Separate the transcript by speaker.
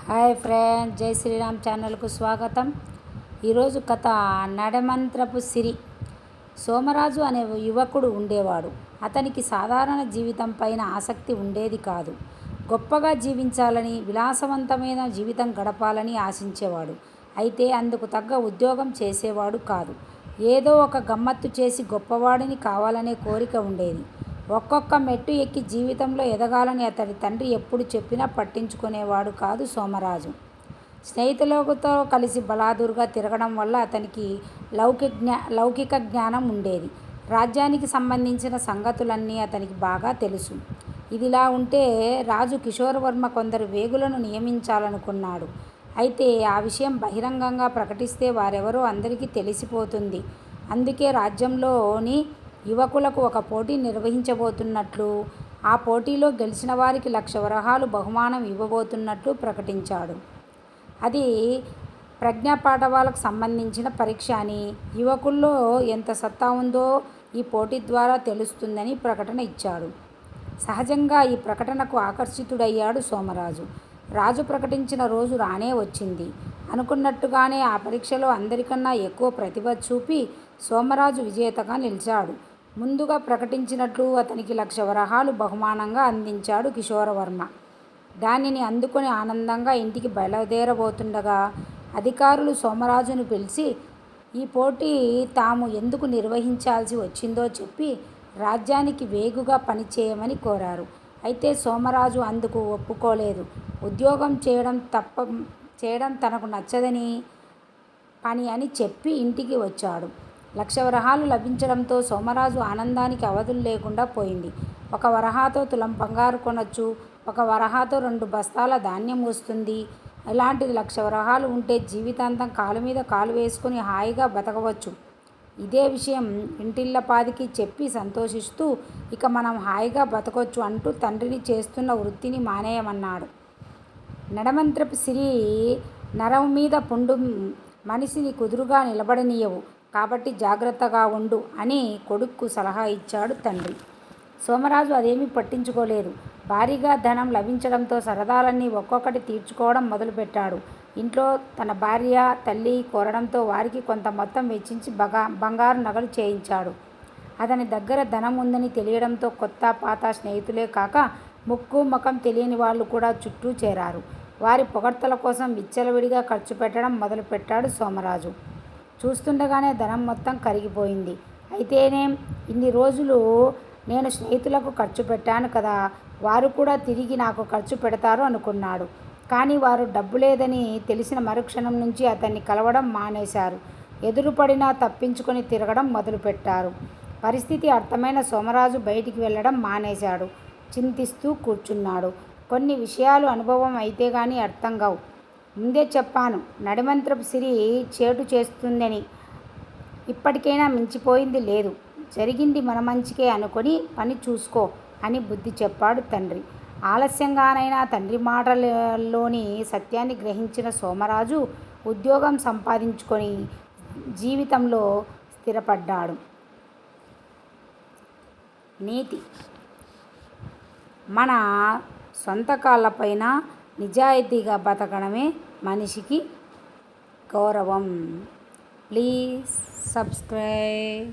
Speaker 1: Hi friend, జై శ్రీరామ్ ఛానల్కు స్వాగతం. ఈరోజు కథ నడమంత్రపు సిరి. సోమరాజు అనే యువకుడు ఉండేవాడు. అతనికి సాధారణ జీవితం పైన ఆసక్తి ఉండేది కాదు. గొప్పగా జీవించాలని, విలాసవంతమైన జీవితం గడపాలని ఆశించేవాడు. అయితే అందుకు తగ్గ ఉద్యోగం చేసేవాడు కాదు. ఏదో ఒక గమ్మత్తు చేసి గొప్పవాడిని కావాలనే కోరిక ఉండేది. ఒక్కొక్క మెట్టు ఎక్కి జీవితంలో ఎదగాలని అతడి తండ్రి ఎప్పుడు చెప్పినా పట్టించుకునేవాడు కాదు సోమరాజు. స్నేహితులతో కలిసి బలాదూరుగా తిరగడం వల్ల అతనికి లౌకిక జ్ఞానం ఉండేది. రాజ్యానికి సంబంధించిన సంగతులన్నీ అతనికి బాగా తెలుసు. ఇదిలా ఉంటే రాజు కిషోరవర్మ కొందరు వేగులను నియమించాలనుకున్నాడు. అయితే ఆ విషయం బహిరంగంగా ప్రకటిస్తే వారెవరో అందరికీ తెలిసిపోతుంది. అందుకే రాజ్యంలోని యువకులకు ఒక పోటీ నిర్వహించబోతున్నట్లు, ఆ పోటీలో గెలిచిన వారికి 1,00,000 వరహాలు బహుమానం ఇవ్వబోతున్నట్లు ప్రకటించాడు. అది ప్రజ్ఞాపాఠవాలకు సంబంధించిన పరీక్ష అని, యువకుల్లో ఎంత సత్తా ఉందో ఈ పోటీ ద్వారా తెలుస్తుందని ప్రకటన ఇచ్చాడు. సహజంగా ఈ ప్రకటనకు ఆకర్షితుడయ్యాడు సోమరాజు. రాజు ప్రకటించిన రోజు రానే వచ్చింది. అనుకున్నట్టుగానే ఆ పరీక్షలో అందరికన్నా ఎక్కువ ప్రతిభ చూపి సోమరాజు విజేతగా నిలిచాడు. ముందుగా ప్రకటించినట్లు అతనికి 1,00,000 వరహాలు బహుమానంగా అందించాడు కిషోరవర్మ. దానిని అందుకొని ఆనందంగా ఇంటికి బయలుదేరబోతుండగా అధికారులు సోమరాజును పిలిచి ఈ పోటీ తాము ఎందుకు నిర్వహించాల్సి వచ్చిందో చెప్పి రాజ్యానికి వేగుగా పనిచేయమని కోరారు. అయితే సోమరాజు అందుకు ఒప్పుకోలేదు. ఉద్యోగం చేయడం తనకు నచ్చదని పని అని చెప్పి ఇంటికి వచ్చాడు. 1,00,000 వరహాలు లభించడంతో సోమరాజు ఆనందానికి అవధులు లేకుండా పోయింది. 1 వరహాతో తులం బంగారు కొనొచ్చు, 1 వరహాతో 2 బస్తాల ధాన్యం వస్తుంది. ఇలాంటిది 1,00,000 వరహాలు ఉంటే జీవితాంతం కాలు మీద కాలు వేసుకుని హాయిగా బతకవచ్చు. ఇదే విషయం ఇంటిల్లపాదికి చెప్పి సంతోషిస్తూ ఇక మనం హాయిగా బతకొచ్చు అంటూ తండ్రిని చేస్తున్న వృత్తిని మానేయమన్నాడు. నడమంత్రపు సిరి నరం మీద పుండు మనిషిని కుదురుగా నిలబడనీయవు, కాబట్టి జాగ్రత్తగా ఉండు అని కొడుక్కు సలహా ఇచ్చాడు తండ్రి. సోమరాజు అదేమీ పట్టించుకోలేదు. భారీగా ధనం లభించడంతో సరదాలన్నీ ఒక్కొక్కటి తీర్చుకోవడం మొదలుపెట్టాడు. ఇంట్లో తన భార్య, తల్లి కోరడంతో వారికి కొంత మొత్తం వెచ్చించి బంగారు నగలు చేయించాడు. అతని దగ్గర ధనం ఉందని తెలియడంతో కొత్త పాత స్నేహితులే కాక ముక్కు ముఖం తెలియని వాళ్ళు కూడా చుట్టూ చేరారు. వారి పొగడ్తల కోసం విచ్చలవిడిగా ఖర్చు పెట్టడం మొదలుపెట్టాడు సోమరాజు. చూస్తుండగానే ధనం మొత్తం కరిగిపోయింది. అయితేనేం, ఇన్ని రోజులు నేను స్నేహితులకు ఖర్చు పెట్టాను కదా, వారు కూడా తిరిగి నాకు ఖర్చు పెడతారు అనుకున్నాడు. కానీ వారు డబ్బు లేదని తెలిసిన మరుక్షణం నుంచి అతన్ని కలవడం మానేశారు. ఎదురుపడినా తప్పించుకొని తిరగడం మొదలుపెట్టారు. పరిస్థితి అర్థమైన సోమరాజు బయటికి వెళ్ళడం మానేశాడు. చింతిస్తూ కూర్చున్నాడు. కొన్ని విషయాలు అనుభవం అయితే గానీ అర్థం కావు. ముందే చెప్పాను, నడిమంత్రపు సిరి చేటు చేస్తుందని. ఇప్పటికైనా మించిపోయింది లేదు. జరిగింది మన మంచికే అనుకొని పని చూసుకో అని బుద్ధి చెప్పాడు తండ్రి. ఆలస్యంగానైనా తండ్రి మాటలలోని సత్యాన్ని గ్రహించిన సోమరాజు ఉద్యోగం సంపాదించుకొని జీవితంలో స్థిరపడ్డాడు. నీతి: మన సొంత కాళ్ళపైన నిజాయితీగా బతకడమే మనిషికి గౌరవం. Please subscribe.